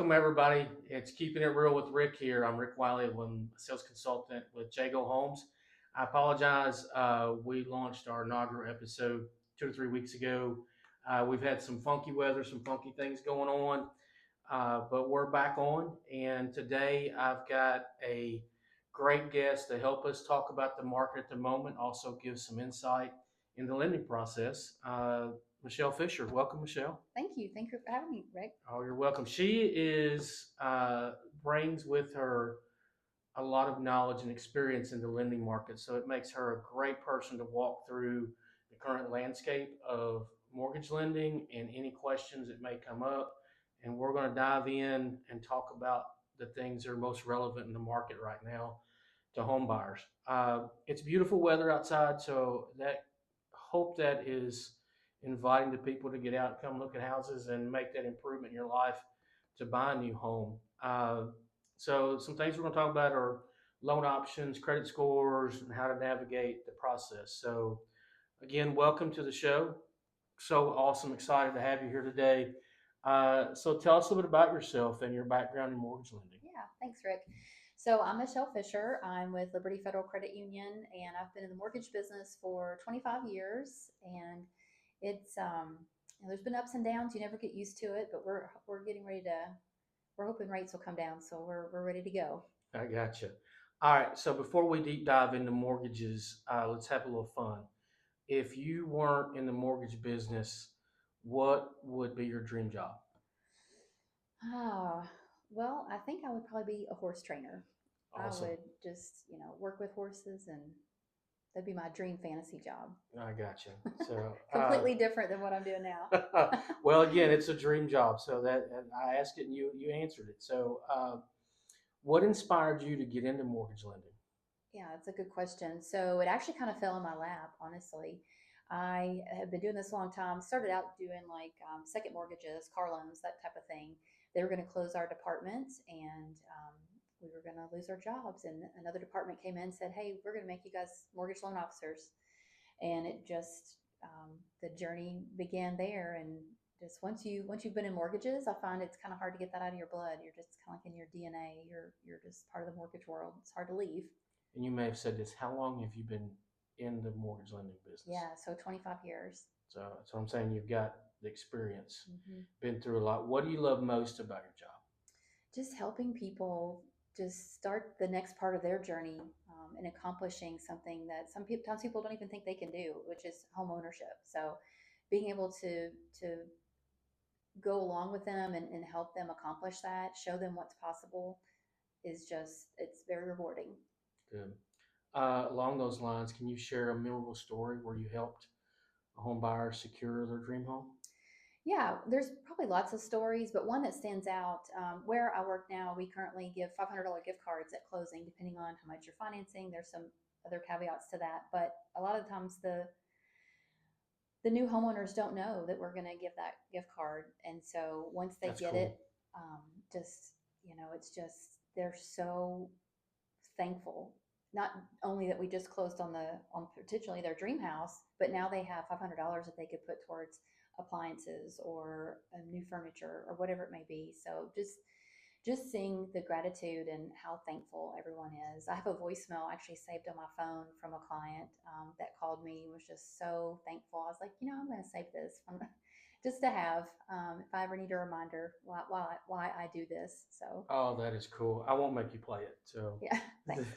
Welcome, everybody. It's Keeping It Real with Rick here. I'm Rick Wiley, I'm a sales consultant with Jago Homes. I apologize. We launched our inaugural episode 2 to 3 weeks ago. We've had some funky weather, some funky things going on, but we're back on. And today I've got a great guest to help us talk about the market at the moment, also give some insight in the lending process. Michelle Fisher. Welcome, Michelle. Thank you. Thank you for having me, Rick. Oh, you're welcome. She is brings with her a lot of knowledge and experience in the lending market, so it makes her a great person to walk through the current landscape of mortgage lending and any questions that may come up. And we're going to dive in and talk about the things that are most relevant in the market right now to home buyers. It's beautiful weather outside, so that hope that is inviting the people to get out, come look at houses, and make that improvement in your life to buy a new home. So some things we're going to talk about are loan options, credit scores, and how to navigate the process. So again, welcome to the show. So awesome, excited to have you here today. So tell us a little bit about yourself and your background in mortgage lending. Yeah, thanks, Rick. So I'm Michelle Fisher. I'm with Liberty Federal Credit Union, and I've been in the mortgage business for 25 years. And it's there's been ups and downs. You never get used to it, but we're getting ready to. We're hoping rates will come down, so we're ready to go. I got you. All right. So before we deep dive into mortgages, let's have a little fun. If you weren't in the mortgage business, what would be your dream job? Ah, well, I think I would probably be a horse trainer. I Awesome. would just work with horses, and that'd be my dream fantasy job. I got you. So, Completely different than what I'm doing now. well, again, it's a dream job. So that and I asked it and you answered it. So, what inspired you to get into mortgage lending? Yeah, that's a good question. So it actually kind of fell in my lap, honestly. I have been doing this a long time. Started out doing like second mortgages, car loans, that type of thing. They were going to close our department, and we were going to lose our jobs. And another department came in and said, "Hey, we're going to make you guys mortgage loan officers." And it just the journey began there. And just once you've been in mortgages, I find it's kind of hard to get that out of your blood. You're just kind of like in your DNA. You're just part of the mortgage world. It's hard to leave. And you may have said this. How long have you been in the mortgage lending business? Yeah, so 25 years. So that's what I'm saying. You've got the experience, hmm been through a lot. What do you love most about your job? Just helping people just start the next part of their journey and accomplishing something that sometimes people don't even think they can do, which is home ownership. So being able to go along with them and help them accomplish that, show them what's possible, is just it's very rewarding. Good. Along those lines, can you share a memorable story where you helped a home buyer secure their dream home? Yeah, there's probably lots of stories, but one that stands out where I work now, we currently give $500 gift cards at closing, depending on how much you're financing. There's some other caveats to that, but a lot of times the new homeowners don't know that we're going to give that gift card, and so once they That's get cool. it, just it's just they're so thankful. Not only that we just closed on potentially their dream house, but now they have $500 that they could put towards appliances or new furniture or whatever it may be. So just seeing the gratitude and how thankful everyone is. I have a voicemail actually saved on my phone from a client that called me and was just so thankful. I was like, I'm going to save this just to have if I ever need a reminder why I do this. So Oh, that is cool. I won't make you play it. So, yeah, thanks.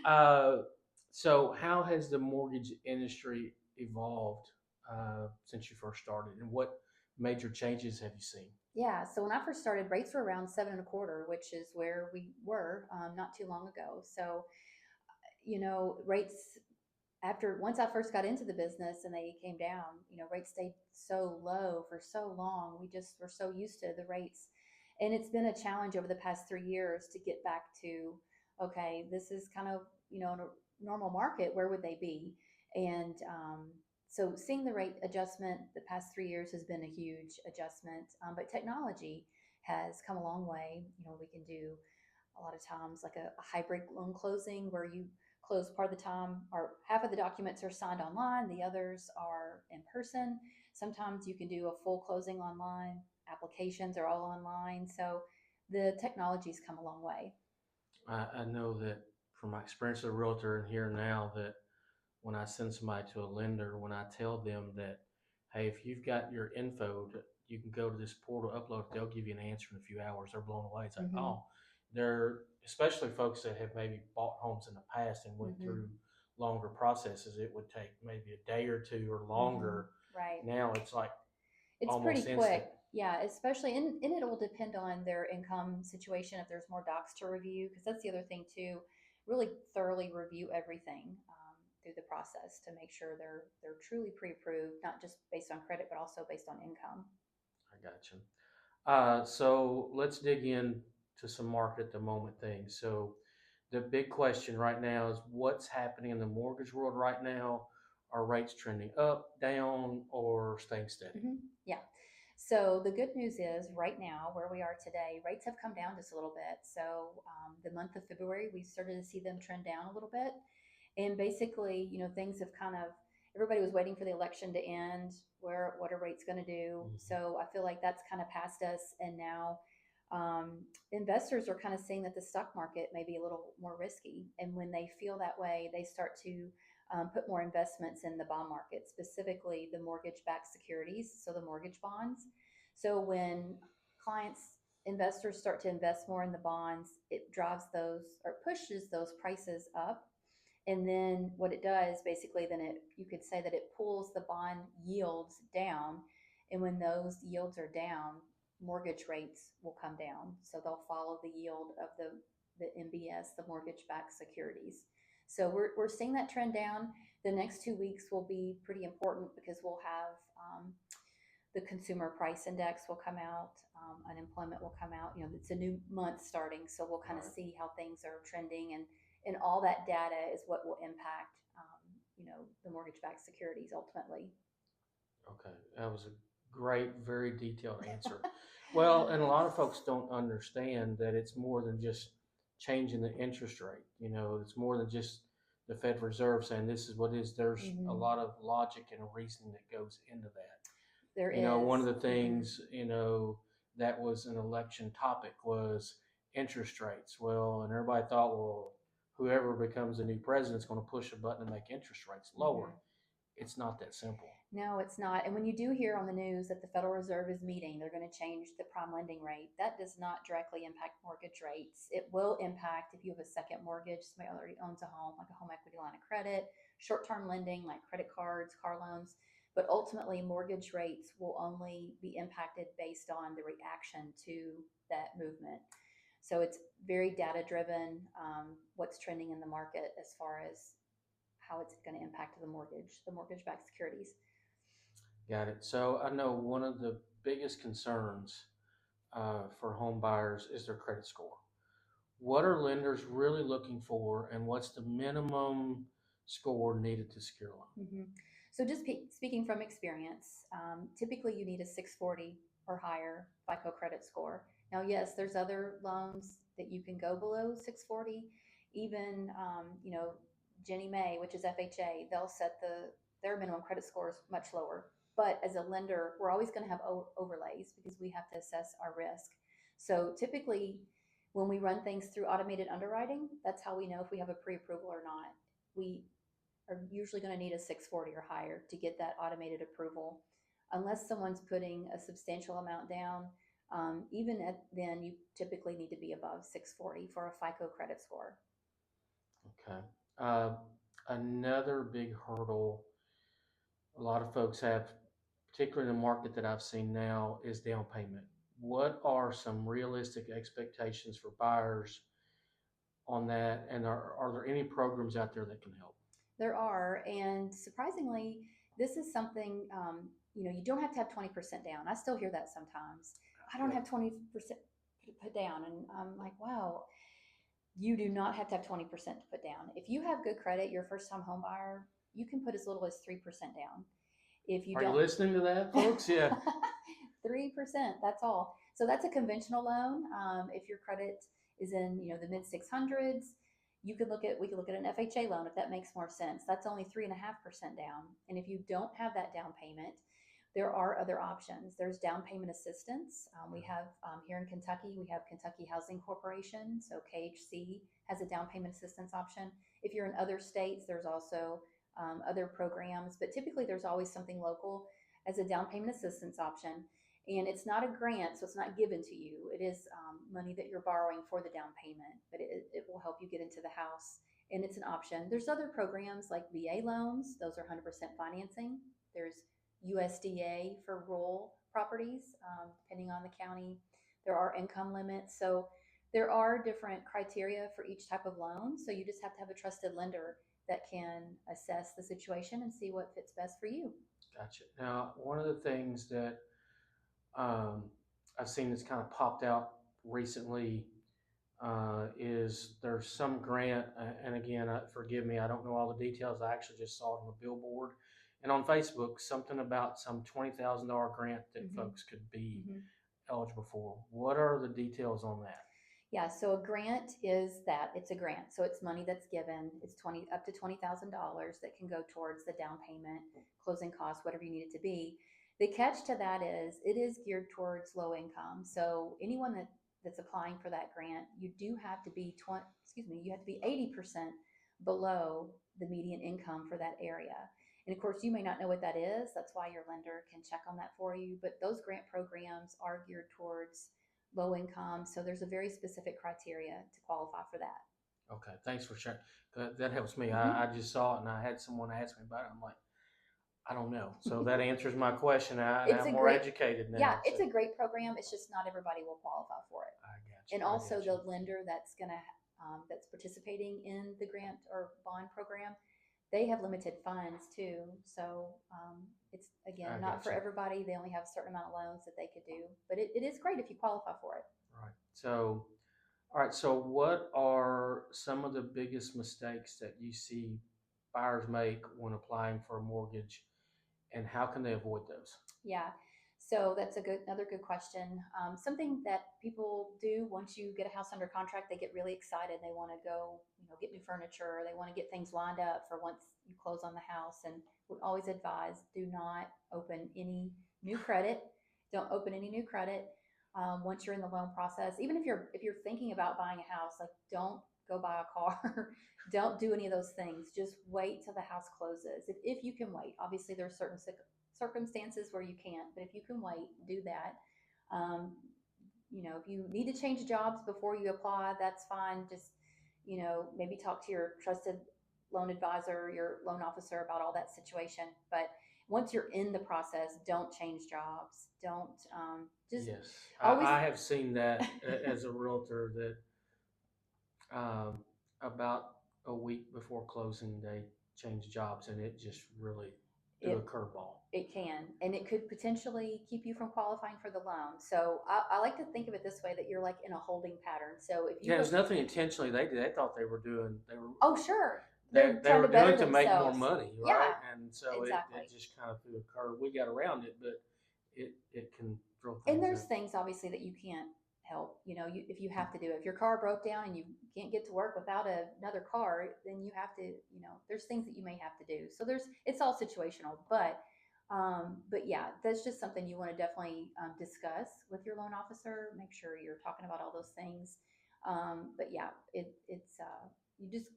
uh, so how has the mortgage industry evolved since you first started, and what major changes have you seen? Yeah, so when I first started, rates were around seven and a quarter, which is where we were not too long ago. So, rates after once I first got into the business and they came down, rates stayed so low for so long. We just were so used to the rates. And it's been a challenge over the past 3 years to get back to, okay, this is kind of, in a normal market, where would they be? And so seeing the rate adjustment the past 3 years has been a huge adjustment. But technology has come a long way. We can do a lot of times like a hybrid loan closing where you close part of the time or half of the documents are signed online, the others are in person. Sometimes you can do a full closing online. applications are all online. So the technology's come a long way. I know that from my experience as a realtor and here now that when I send somebody to a lender, when I tell them that, hey, if you've got your info, you can go to this portal, upload it, they'll give you an answer in a few hours. They're blown away. It's like, Mm-hmm. oh, they're especially folks that have maybe bought homes in the past and went Mm-hmm. through longer processes. It would take maybe a day or two or Mm-hmm. longer. Right. Now it's like It's pretty almost instant. quick. Yeah, especially, and it'll depend on their income situation if there's more docs to review, because that's the other thing too. Really thoroughly review everything through the process to make sure they're truly pre-approved, not just based on credit, but also based on income. I got you. So let's dig in to some market at the moment things. So the big question right now is what's happening in the mortgage world right now? Are rates trending up, down, or staying steady? Yeah. So the good news is right now, where we are today, rates have come down just a little bit. So the month of February, we started to see them trend down a little bit. And basically, things have kind of, everybody was waiting for the election to end. What are rates going to do? Mm-hmm. So I feel like that's kind of past us. And now investors are kind of seeing that the stock market may be a little more risky. And when they feel that way, they start to put more investments in the bond market, specifically the mortgage backed securities, so the mortgage bonds. So when clients, investors start to invest more in the bonds, it drives those or pushes those prices up. And then what it does basically, then you could say that it pulls the bond yields down. And when those yields are down, mortgage rates will come down. So they'll follow the yield of the MBS, the mortgage backed securities. So we're seeing that trend down. The next 2 weeks will be pretty important because we'll have the consumer price index will come out, unemployment will come out. It's a new month starting, so we'll kind of see how things are trending, and all that data is what will impact, the mortgage-backed securities ultimately. Okay, that was a great, very detailed answer. Well, and a lot of folks don't understand that it's more than just changing the interest rate. It's more than just the Fed Reserve saying this is what it is. There's a Mm-hmm. lot of logic and reasoning that goes into that. There One of is. the Mm-hmm. things, that was an election topic was interest rates. Well, and everybody thought, well, whoever becomes the new president is going to push a button and make interest rates lower. Mm-hmm. It's not that simple. No, it's not. And when you do hear on the news that the Federal Reserve is meeting, they're going to change the prime lending rate. That does not directly impact mortgage rates. It will impact if you have a second mortgage, somebody already owns a home, like a home equity line of credit, short-term lending like credit cards, car loans. But ultimately, mortgage rates will only be impacted based on the reaction to that movement. So it's very data driven, what's trending in the market as far as how it's going to impact the mortgage backed securities. Got it. So I know one of the biggest concerns for home buyers is their credit score. What are lenders really looking for, and what's the minimum score needed to secure a loan? Mm-hmm. So just speaking from experience, typically you need a 640 or higher FICO credit score. Now, yes, there's other loans that you can go below 640. Even, Ginnie Mae, which is FHA, they'll set their minimum credit scores much lower. But as a lender, we're always going to have overlays because we have to assess our risk. So typically, when we run things through automated underwriting, that's how we know if we have a pre-approval or not. We are usually going to need a 640 or higher to get that automated approval. Unless someone's putting a substantial amount down, then you typically need to be above 640 for a FICO credit score. Okay. Uh, Another big hurdle a lot of folks have, particularly in the market that I've seen now, is down payment. What are some realistic expectations for buyers on that? And are there any programs out there that can help? There are, and surprisingly, this is something, you don't have to have 20% down. I still hear that sometimes. I don't have 20% to put down. And I'm like, wow, you do not have to have 20% to put down. If you have good credit, you're a first time home buyer, you can put as little as 3% down. If you Are don't, you listening to that, folks? Yeah. 3%, that's all. So that's a conventional loan. If your credit is in, the mid 600s, we could look at an FHA loan if that makes more sense. That's only 3.5% down. And if you don't have that down payment, There are other options. There's down payment assistance. We have here in Kentucky, we have Kentucky Housing Corporation. So KHC has a down payment assistance option. If you're in other states, there's also other programs, but typically there's always something local as a down payment assistance option. And it's not a grant, so it's not given to you. It is money that you're borrowing for the down payment, but it will help you get into the house. And it's an option. There's other programs like VA loans, those are 100% financing. There's USDA for rural properties, depending on the county. There are income limits. So there are different criteria for each type of loan. So you just have to have a trusted lender that can assess the situation and see what fits best for you. Gotcha. Now, one of the things that um, I've seen that's kind of popped out recently is there's some grant, and again, forgive me, I don't know all the details. I actually just saw it on a billboard and on Facebook, something about some $20,000 grant that folks could be eligible for. What are the details on that? Yeah, so a grant is that it's a grant. So it's money that's given. It's 20 up to $20,000 that can go towards the down payment, closing costs, whatever you need it to be. The catch to that is it is geared towards low income. So anyone that's applying for that grant, you do have to be you have to be 80% below the median income for that area. And of course, you may not know what that is. That's why your lender can check on that for you. But those grant programs are geared towards low income. So there's a very specific criteria to qualify for that. Okay, thanks for sharing. That helps me. Mm-hmm. I just saw it and I had someone ask me about it. I'm like, I don't know. So that answers my question. I'm more educated now. Yeah, it's a great program. It's just not everybody will qualify for it. I got you. And also the lender that's participating in the grant or bond program, they have limited funds too. So it's again not for everybody. They only have a certain amount of loans that they could do, but it is great if you qualify for it. Right. So, all right. So, what are some of the biggest mistakes that you see buyers make when applying for a mortgage, and how can they avoid those? Yeah. So that's another good question. Something that people do once you get a house under contract, they get really excited. They want to go, get new furniture. Or they want to get things lined up for once you close on the house. And we always advise: do not open any new credit. Don't open any new credit once you're in the loan process. Even if you're thinking about buying a house, like don't go buy a car. Don't do any of those things. Just wait till the house closes. If you can wait. Obviously, there's certain circumstances where you can't, but if you can wait, do that. If you need to change jobs before you apply, that's fine. Just, maybe talk to your trusted loan advisor, your loan officer about all that situation. But once you're in the process, don't change jobs. Don't just. Yes, I have seen that as a realtor that about a week before closing, they change jobs, and it just really threw a curveball. It can, and it could potentially keep you from qualifying for the loan. So I like to think of it this way: that you're like in a holding pattern. So if you there's nothing intentionally they did. They thought they were doing. They were. Oh, sure. They were doing to make more money, right? Yeah, and so exactly. it just kind of threw a curve. We got around it, but it can throw things. And there's things obviously that you can't help. If you have to do it. If your car broke down and you can't get to work without another car, then you have to. There's things that you may have to do. So it's all situational, but yeah, that's just something you want to definitely discuss with your loan officer. Make sure you're talking about all those things. But yeah, it's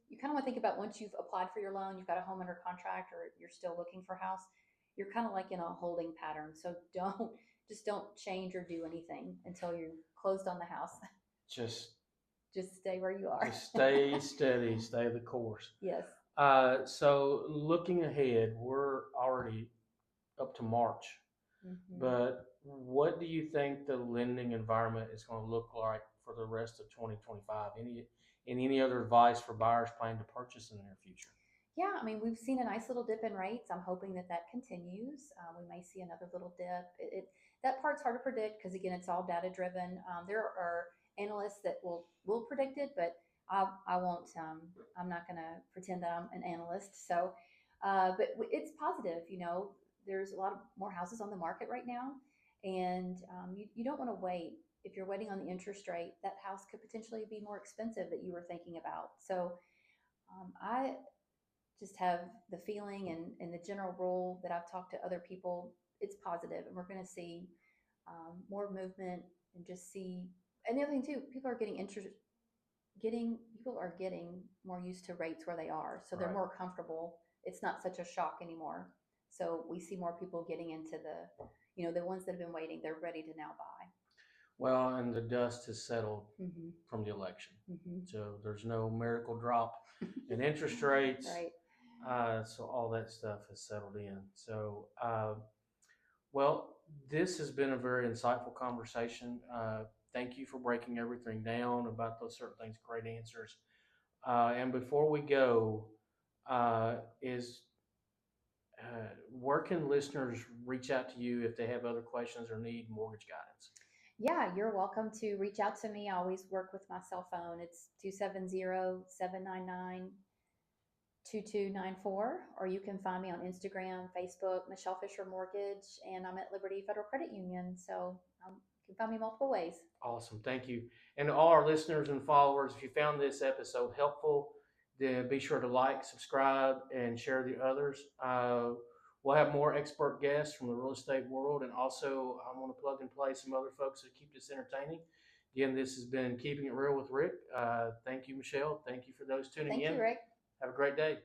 you kind of want to think about once you've applied for your loan, you've got a home under contract, or you're still looking for a house. You're kind of like in a holding pattern. So don't change or do anything until you're closed on the house. Just stay where you are. Just stay steady, stay the course. Yes. So looking ahead, we're already up to March, but what do you think the lending environment is going to look like for the rest of 2025? Any other advice for buyers planning to purchase in the near future? Yeah, I mean, we've seen a nice little dip in rates. I'm hoping that continues. We may see another little dip. That part's hard to predict because, again, it's all data driven. There are analysts that will predict it, but I won't. I'm not going to pretend that I'm an analyst. So, but it's positive. There's a lot of more houses on the market right now, and you don't want to wait. If you're waiting on the interest rate, that house could potentially be more expensive that you were thinking about. So, I just have the feeling and the general rule that I've talked to other people it's positive, and we're going to see more movement and just see. And the other thing too, people are getting more used to rates where they are, so they're Right. more comfortable. It's not such a shock anymore. So we see more people getting into the ones that have been waiting. They're ready to now buy. Well, and the dust has settled Mm-hmm. from the election. Mm-hmm. So there's no miracle drop in interest rates. Right. So all that stuff has settled in. So, well, this has been a very insightful conversation. Thank you for breaking everything down about those certain things. Great answers. And before we go, is where can listeners reach out to you if they have other questions or need mortgage guidance? Yeah, you're welcome to reach out to me. I always work with my cell phone. It's 270-799-2294, or you can find me on Instagram, Facebook, Michelle Fisher Mortgage, and I'm at Liberty Federal Credit Union. So you can find me multiple ways. Awesome. Thank you. And to all our listeners and followers, if you found this episode helpful, then be sure to like, subscribe, and share the others. We'll have more expert guests from the real estate world. And also, I want to plug and play some other folks that keep this entertaining. Again, this has been Keeping It Real with Rick. Thank you, Michelle. Thank you for those tuning Thank in. you, Rick. Have a great day.